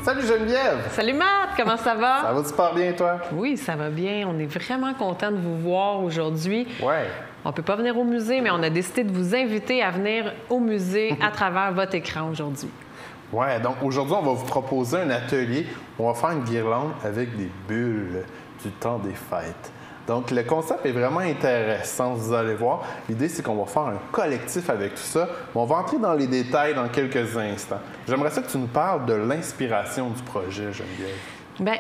Salut Geneviève! Salut Matt, comment ça va? Ça va super bien, toi? Oui, ça va bien. On est vraiment content de vous voir aujourd'hui. Ouais. On ne peut pas venir au musée, mais on a décidé de vous inviter à venir au musée à travers votre écran aujourd'hui. Ouais, donc aujourd'hui, on va vous proposer un atelier où on va faire une guirlande avec des bulles du temps des fêtes. Donc, le concept est vraiment intéressant, vous allez voir. L'idée, c'est qu'on va faire un collectif avec tout ça. On va entrer dans les détails dans quelques instants. J'aimerais ça que tu nous parles de l'inspiration du projet, Geneviève. Bien,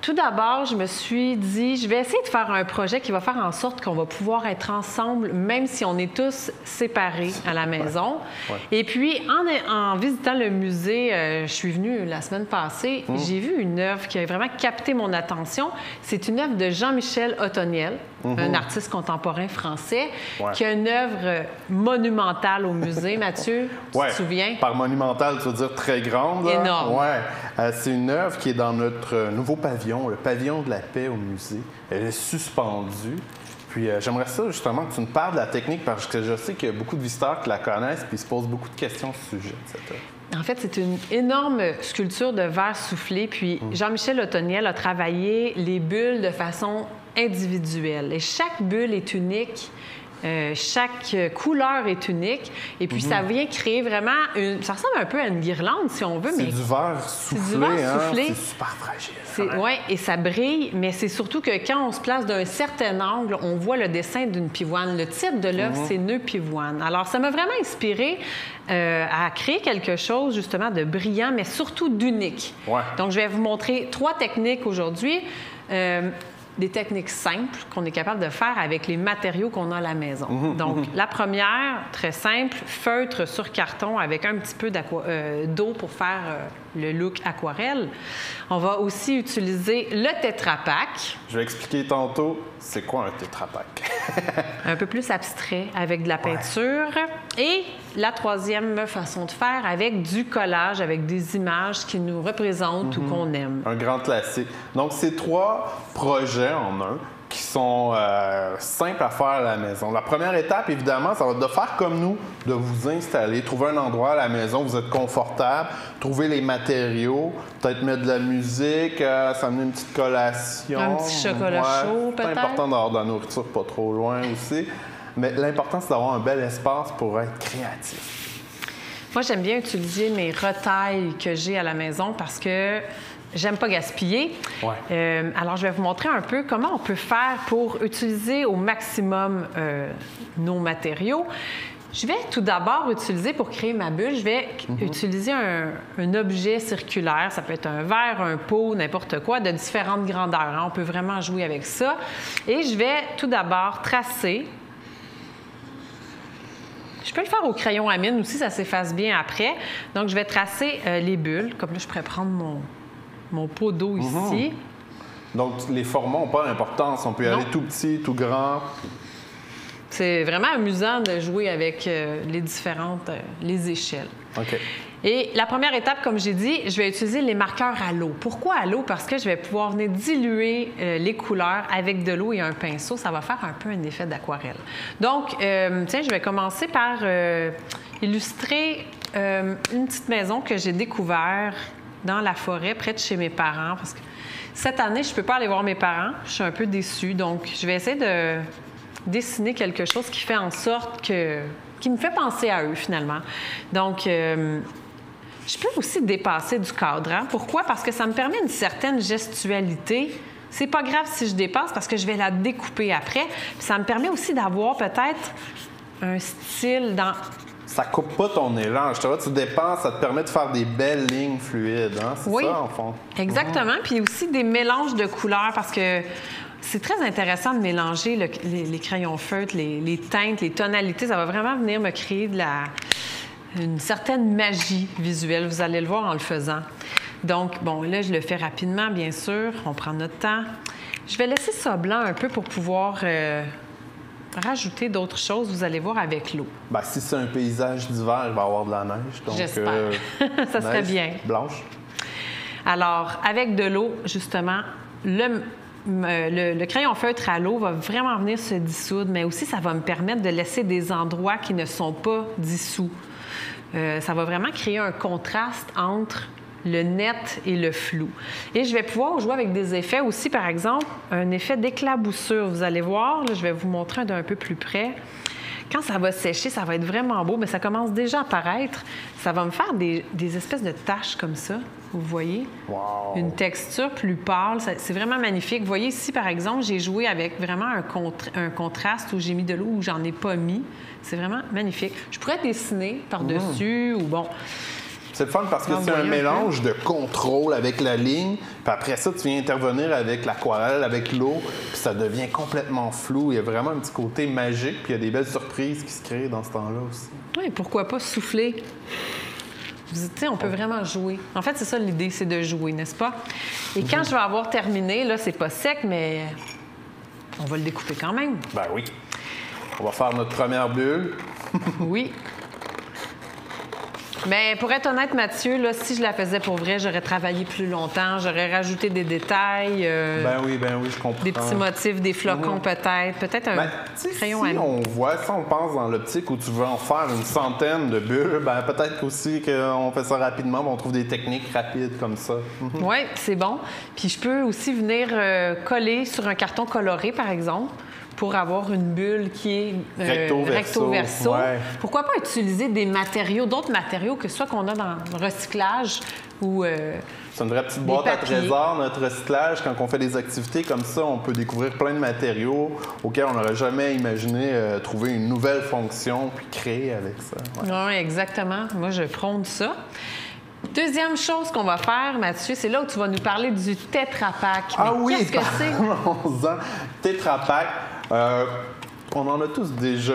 tout d'abord, je me suis dit, je vais essayer de faire un projet qui va faire en sorte qu'on va pouvoir être ensemble, même si on est tous séparés à la maison. Ouais. Et puis, en visitant le musée, je suis venue la semaine passée, j'ai vu une œuvre qui a vraiment capté mon attention. C'est une œuvre de Jean-Michel Ottoniel, un artiste contemporain français, qui a une œuvre monumentale au musée. Mathieu, tu te souviens? Par monumentale, tu veux dire très grande? Là? Énorme. Oui. C'est une œuvre qui est dans notre nouveau pavillon, le pavillon de la paix au musée. Elle est suspendue. Puis j'aimerais ça justement que tu nous parles de la technique parce que je sais qu'il y a beaucoup de visiteurs qui la connaissent puis se posent beaucoup de questions au sujet de cette œuvre. En fait, c'est une énorme sculpture de verre soufflé. Puis Jean-Michel Ottoniel a travaillé les bulles de façon individuelle. Et chaque bulle est unique. Chaque couleur est unique. Et puis, ça vient créer vraiment ça ressemble un peu à une guirlande, si on veut. C'est du verre soufflé, c'est super fragile. Oui, et ça brille, mais c'est surtout que quand on se place d'un certain angle, on voit le dessin d'une pivoine. Le titre de l'œuvre, c'est Nœud pivoine. Alors, ça m'a vraiment inspiré à créer quelque chose, justement, de brillant, mais surtout d'unique. Ouais. Donc, je vais vous montrer 3 techniques aujourd'hui. Des techniques simples qu'on est capable de faire avec les matériaux qu'on a à la maison. Donc, la première, très simple, feutre sur carton avec un petit peu d'eau pour faire le look aquarelle. On va aussi utiliser le Tetra Pak. Je vais expliquer tantôt, c'est quoi un Tetra Pak? Un peu plus abstrait avec de la peinture. Et la troisième façon de faire avec du collage, avec des images qui nous représentent ou qu'on aime. Un grand classique. Donc, c'est 3 projets en un qui sont simples à faire à la maison. La première étape, évidemment, ça va être de faire comme nous, de vous installer, trouver un endroit à la maison où vous êtes confortable, trouver les matériaux, peut-être mettre de la musique, s'amener une petite collation. Un petit chocolat chaud, peut-être. C'est important d'avoir de la nourriture pas trop loin aussi. Mais l'important, c'est d'avoir un bel espace pour être créatif. Moi, j'aime bien utiliser mes retailles que j'ai à la maison parce que j'aime pas gaspiller. Alors, je vais vous montrer un peu comment on peut faire pour utiliser au maximum nos matériaux. Je vais tout d'abord utiliser, pour créer ma bulle, je vais utiliser un objet circulaire. Ça peut être un verre, un pot, n'importe quoi, de différentes grandeurs. On peut vraiment jouer avec ça. Et je vais tout d'abord tracer. Je peux le faire au crayon à mine aussi, ça s'efface bien après. Donc, je vais tracer les bulles. Comme là, je pourrais prendre mon pot d'eau ici. Donc, les formats n'ont pas d'importance. On peut y aller tout petit, tout grand. C'est vraiment amusant de jouer avec les échelles. OK. Et la première étape, comme j'ai dit, je vais utiliser les marqueurs à l'eau. Pourquoi à l'eau? Parce que je vais pouvoir venir diluer les couleurs avec de l'eau et un pinceau. Ça va faire un peu un effet d'aquarelle. Donc, tiens, je vais commencer par illustrer une petite maison que j'ai découverte dans la forêt, près de chez mes parents. Parce que cette année, je ne peux pas aller voir mes parents. Je suis un peu déçue. Donc, je vais essayer de dessiner quelque chose qui fait en sorte qui me fait penser à eux, finalement. Donc, je peux aussi dépasser du cadre. Pourquoi? Parce que ça me permet une certaine gestualité. C'est pas grave si je dépasse parce que je vais la découper après. Puis ça me permet aussi d'avoir peut-être un style dans... Ça coupe pas ton élan. Je te vois, tu dépasses, ça te permet de faire des belles lignes fluides. Hein? C'est ça, en fond. Exactement. Puis aussi des mélanges de couleurs parce que c'est très intéressant de mélanger les crayons feutres, les teintes, les tonalités. Ça va vraiment venir me créer une certaine magie visuelle. Vous allez le voir en le faisant. Donc, bon, là, je le fais rapidement, bien sûr. On prend notre temps. Je vais laisser ça blanc un peu pour pouvoir rajouter d'autres choses. Vous allez voir avec l'eau. Bien, si c'est un paysage d'hiver, il va y avoir de la neige. J'espère. Ça serait bien. Blanche. Alors, avec de l'eau, justement, le crayon feutre à l'eau va vraiment venir se dissoudre, mais aussi, ça va me permettre de laisser des endroits qui ne sont pas dissous. Ça va vraiment créer un contraste entre le net et le flou. Et je vais pouvoir jouer avec des effets aussi, par exemple, un effet d'éclaboussure. Vous allez voir, là, je vais vous montrer d'un peu plus près. Quand ça va sécher, ça va être vraiment beau, mais ça commence déjà à apparaître. Ça va me faire des espèces de taches comme ça, vous voyez? Wow. Une texture plus pâle. C'est vraiment magnifique. Vous voyez ici, par exemple, j'ai joué avec vraiment un contraste où j'ai mis de l'eau où j'en ai pas mis. C'est vraiment magnifique. Je pourrais dessiner par-dessus ou bon... C'est le fun parce que c'est un mélange de contrôle avec la ligne, puis après ça, tu viens intervenir avec l'aquarelle, avec l'eau, puis ça devient complètement flou. Il y a vraiment un petit côté magique, puis il y a des belles surprises qui se créent dans ce temps-là aussi. Oui, pourquoi pas souffler? Tu sais, on peut vraiment jouer. En fait, c'est ça l'idée, c'est de jouer, n'est-ce pas? Et quand je vais avoir terminé, là, c'est pas sec, mais on va le découper quand même. Ben oui. On va faire notre première bulle. Oui. Mais pour être honnête, Mathieu, là, si je la faisais pour vrai, j'aurais travaillé plus longtemps, j'aurais rajouté des détails. Ben oui, je comprends. Des petits motifs, des flocons peut-être un crayon à si on voit, si on pense dans l'optique où tu veux en faire une centaine de bulles, ben peut-être aussi qu'on fait ça rapidement, on trouve des techniques rapides comme ça. Oui, c'est bon. Puis je peux aussi venir coller sur un carton coloré, par exemple, pour avoir une bulle qui est recto-verso. Ouais. Pourquoi pas utiliser des matériaux, d'autres matériaux que soit qu'on a dans le recyclage ou... c'est une vraie petite boîte à trésor, notre recyclage. Quand on fait des activités comme ça, on peut découvrir plein de matériaux auxquels on n'aurait jamais imaginé trouver une nouvelle fonction puis créer avec ça. Ouais. Oui, exactement. Moi, je prône ça. Deuxième chose qu'on va faire, Mathieu, c'est là où tu vas nous parler du Tetra Pak. Ah oui, qu'est-ce que c'est? Parlons-en. Tetra Pak, on en a tous déjà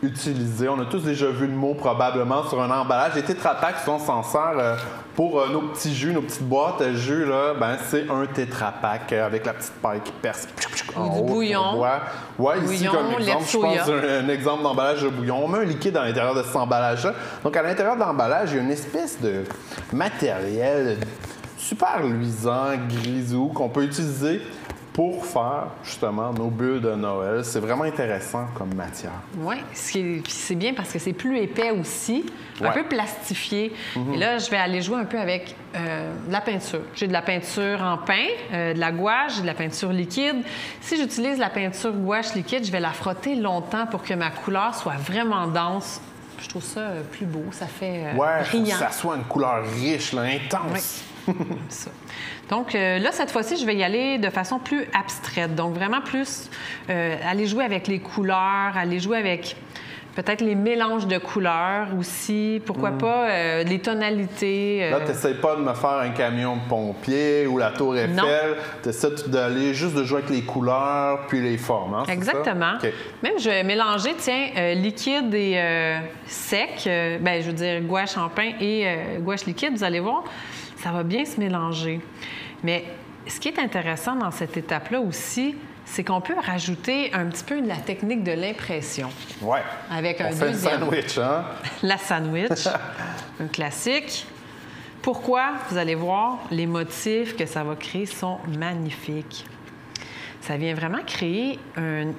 utilisé, on a tous déjà vu le mot probablement sur un emballage. Les Tetra Pak, on s'en sert pour nos petits jus, nos petites boîtes à jus, là, ben, c'est un Tetra Pak avec la petite paille qui perce en haut. Du bouillon. Oui, ici, comme exemple, je pense un exemple d'emballage de bouillon. On met un liquide à l'intérieur de cet emballage-là. Donc, à l'intérieur de l'emballage, il y a une espèce de matériel super luisant, grisou, qu'on peut utiliser pour faire, justement, nos bulles de Noël. C'est vraiment intéressant comme matière. Oui, c'est bien parce que c'est plus épais aussi, un peu plastifié. Et là, je vais aller jouer un peu avec de la peinture. J'ai de la peinture en pain, de la gouache, j'ai de la peinture liquide. Si j'utilise la peinture gouache liquide, je vais la frotter longtemps pour que ma couleur soit vraiment dense. Je trouve ça plus beau, ça fait brillant. Que ça soit une couleur riche, là, intense. Oui. Ça. Donc là, cette fois-ci, je vais y aller de façon plus abstraite. Donc vraiment plus aller jouer avec les couleurs, aller jouer avec peut-être les mélanges de couleurs aussi. Pourquoi pas les tonalités. Là, tu n'essayes pas de me faire un camion de pompier ou la tour Eiffel. Tu essaies d'aller juste de jouer avec les couleurs puis les formes. Hein, exactement. Okay. Même, je vais mélanger, liquide et sec. Je veux dire gouache en pain et gouache liquide. Vous allez voir, ça va bien se mélanger. Mais ce qui est intéressant dans cette étape-là aussi, c'est qu'on peut rajouter un petit peu de la technique de l'impression. Oui. Avec un deuxième. Le sandwich, hein? La sandwich, un classique. Pourquoi? Vous allez voir, les motifs que ça va créer sont magnifiques. Ça vient vraiment créer un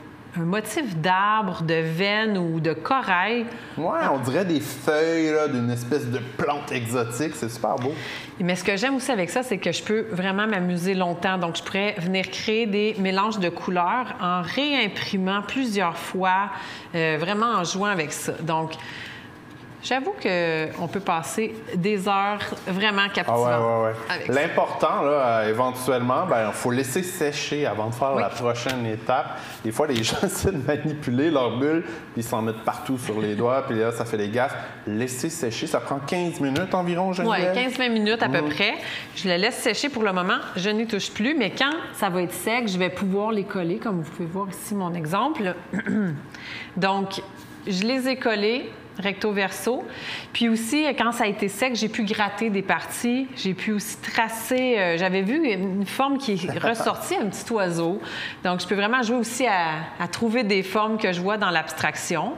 motif d'arbre, de veine ou de corail. Oui, on dirait des feuilles d'une espèce de plante exotique. C'est super beau. Mais ce que j'aime aussi avec ça, c'est que je peux vraiment m'amuser longtemps. Donc, je pourrais venir créer des mélanges de couleurs en réimprimant plusieurs fois, vraiment en jouant avec ça. Donc, j'avoue qu'on peut passer des heures vraiment captivantes. Ouais. L'important, là, éventuellement, il faut laisser sécher avant de faire la prochaine étape. Des fois, les gens essaient de manipuler leur bulle, puis ils s'en mettent partout sur les doigts, puis là, ça fait des gaffes. Laisser sécher, ça prend 15 minutes environ, Geneviève? Oui, 15-20 minutes à peu près. Je le laisse sécher pour le moment. Je n'y touche plus, mais quand ça va être sec, je vais pouvoir les coller, comme vous pouvez voir ici mon exemple. Donc, je les ai collés recto-verso. Puis aussi, quand ça a été sec, j'ai pu gratter des parties. J'ai pu aussi tracer... j'avais vu une forme qui est ressortie, un petit oiseau. Donc, je peux vraiment jouer aussi à trouver des formes que je vois dans l'abstraction.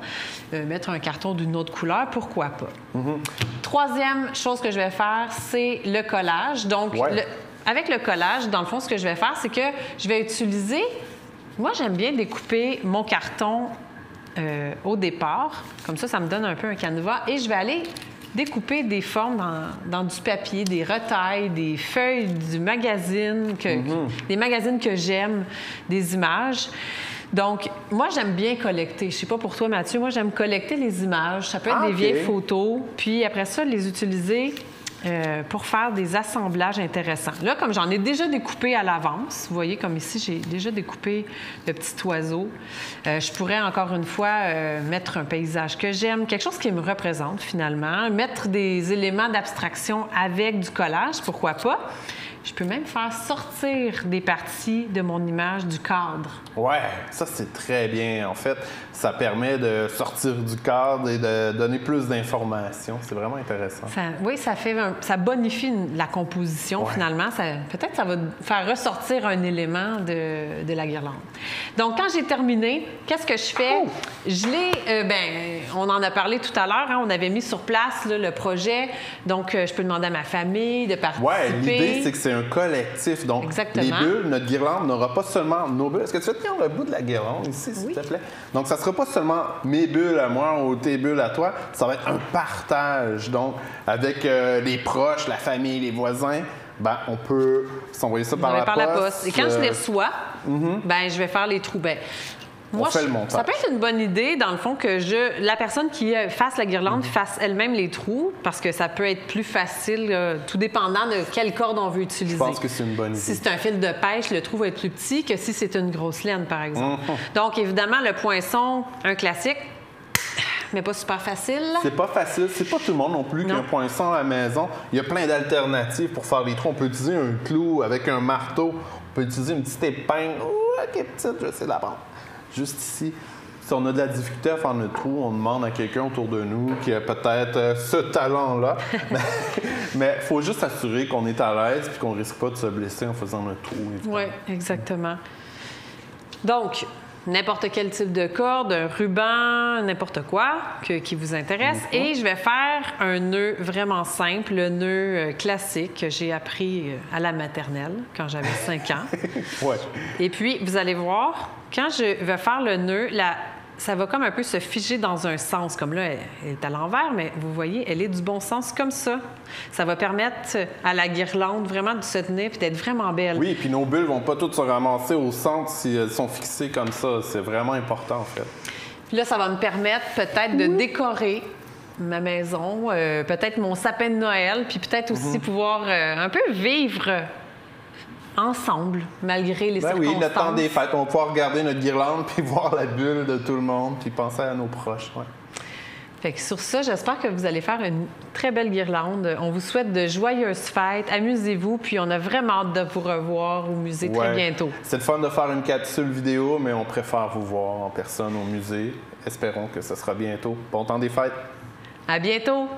Mettre un carton d'une autre couleur, pourquoi pas. Troisième chose que je vais faire, c'est le collage. Donc, avec le collage, dans le fond, ce que je vais faire, c'est que je vais utiliser... Moi, j'aime bien découper mon carton au départ. Comme ça me donne un peu un canevas. Et je vais aller découper des formes dans du papier, des retailles, des feuilles du magazine, des magazines que j'aime, des images. Donc, moi, j'aime bien collecter. Je sais pas pour toi, Mathieu, moi, j'aime collecter les images. Ça peut être des vieilles photos, puis après ça, les utiliser pour faire des assemblages intéressants. Là, comme j'en ai déjà découpé à l'avance, vous voyez, comme ici, j'ai déjà découpé le petit oiseau. Je pourrais, encore une fois, mettre un paysage que j'aime, quelque chose qui me représente, finalement. Mettre des éléments d'abstraction avec du collage, pourquoi pas. Je peux même faire sortir des parties de mon image du cadre. Ouais, ça, c'est très bien. En fait, ça permet de sortir du cadre et de donner plus d'informations. C'est vraiment intéressant. Oui, ça bonifie la composition, finalement. Peut-être que ça va faire ressortir un élément de la guirlande. Donc, quand j'ai terminé, qu'est-ce que je fais? Je l'ai... on en a parlé tout à l'heure. Hein, on avait mis sur place là, le projet. Donc, je peux demander à ma famille de participer. Ouais, l'idée, c'est que c'est un collectif. Donc, les bulles, notre guirlande n'aura pas seulement nos bulles. Est-ce que tu veux tenir le bout de la guirlande ici, s'il te plaît? Donc, ça ne sera pas seulement mes bulles à moi ou tes bulles à toi. Ça va être un partage. Donc, avec les proches, la famille, les voisins, on peut s'envoyer ça par la poste. Et quand je les reçois, je vais faire les trous. Moi, fait le montage. Ça peut être une bonne idée, dans le fond, que la personne qui fasse la guirlande fasse elle-même les trous, parce que ça peut être plus facile, tout dépendant de quelle corde on veut utiliser. Je pense que c'est une bonne idée. Si c'est un fil de pêche, le trou va être plus petit que si c'est une grosse laine, par exemple. Donc, évidemment, le poinçon, un classique, mais pas super facile. C'est pas facile. C'est pas tout le monde non plus qui a un poinçon à la maison. Il y a plein d'alternatives pour faire les trous. On peut utiliser un clou avec un marteau. On peut utiliser une petite épingle. OK, petite, je sais la prendre. Juste ici, si on a de la difficulté à faire notre trou, on demande à quelqu'un autour de nous qui a peut-être ce talent-là. Mais il faut juste s'assurer qu'on est à l'aise et qu'on ne risque pas de se blesser en faisant notre trou. Oui, exactement. Donc, n'importe quel type de corde, un ruban, n'importe quoi qui vous intéresse. Et je vais faire un nœud vraiment simple, le nœud classique que j'ai appris à la maternelle quand j'avais 5 ans. Et puis, vous allez voir, quand je vais faire le nœud, ça va comme un peu se figer dans un sens. Comme là, elle est à l'envers, mais vous voyez, elle est du bon sens comme ça. Ça va permettre à la guirlande vraiment de se tenir et d'être vraiment belle. Oui, puis nos bulles ne vont pas toutes se ramasser au centre si elles sont fixées comme ça. C'est vraiment important, en fait. Puis là, ça va me permettre peut-être de décorer ma maison, peut-être mon sapin de Noël, puis peut-être aussi pouvoir un peu vivre ensemble, malgré les circonstances. Oui, le temps des fêtes. On va pouvoir regarder notre guirlande puis voir la bulle de tout le monde puis penser à nos proches. Ouais. Fait que sur ça, j'espère que vous allez faire une très belle guirlande. On vous souhaite de joyeuses fêtes. Amusez-vous, puis on a vraiment hâte de vous revoir au musée très bientôt. C'est le fun de faire une capsule vidéo, mais on préfère vous voir en personne au musée. Espérons que ce sera bientôt. Bon temps des fêtes! À bientôt!